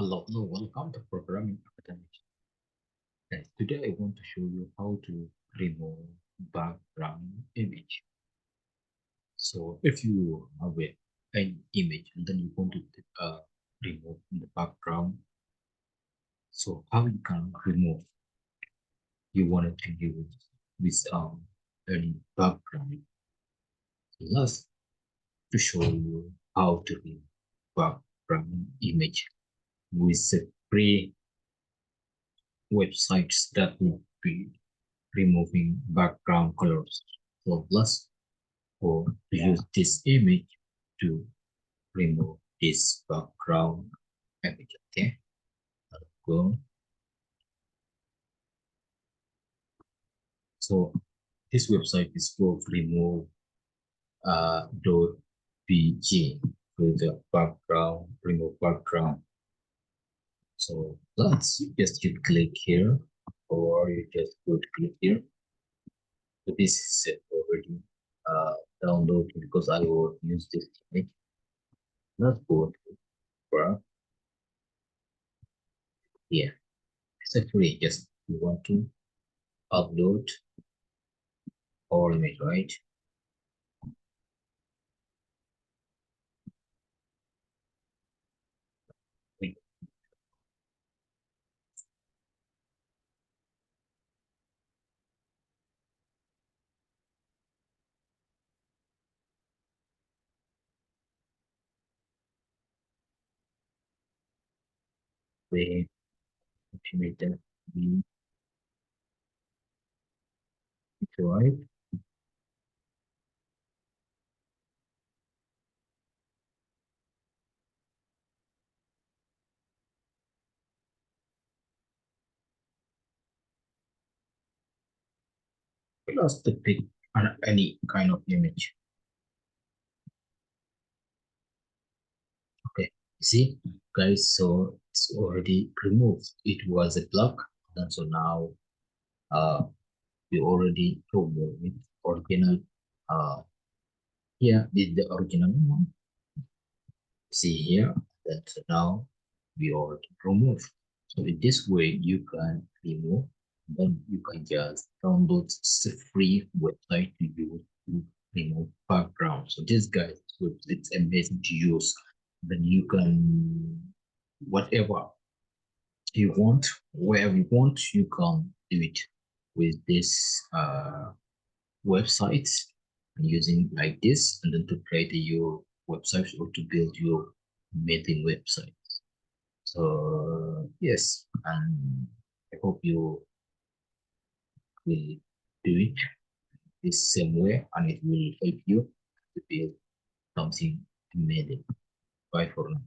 Hello, welcome to Programming Academy. And today I want to show you how to remove background image. So if you have an image and then you want to remove the background, so how you can remove? You wanted to use with any background. So let's to show you how to remove background image with the free websites that will be removing background colors. So let's go to use this image to remove this background image. Okay, go. So this website is called remove .pg with the background, remove background. So let's just you click here or you just go to click here. So this is already downloaded because I will use this image. Let's go to graph here. It's a free, just you want to upload all image, right? We ultimate that we right. Plus the pick any kind of image. Okay, see guys, so it's already removed. It was a block, and so now we already removed it original. Here is the original one. See here that now we already removed. So in this way you can remove, then you can just download the free website to use to remove background. So this guys, it's amazing to use. Then you can whatever you want, wherever you want, you can do it with this website using like this, and then to create your website or to build your mailing website. So yes, and I hope you will do it this same way, and it will help you to build something amazing. Bye for now.